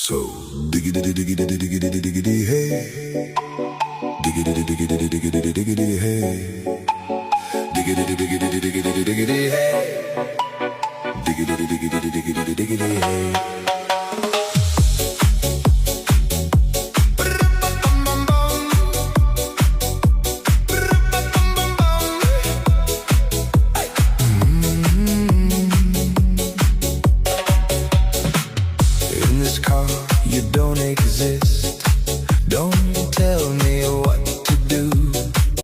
So diggity diggity diggity diggity hey, diggity diggity diggity diggity hey, diggity diggity diggity diggity hey, diggity diggity diggity diggity hey. In this car, you don't exist.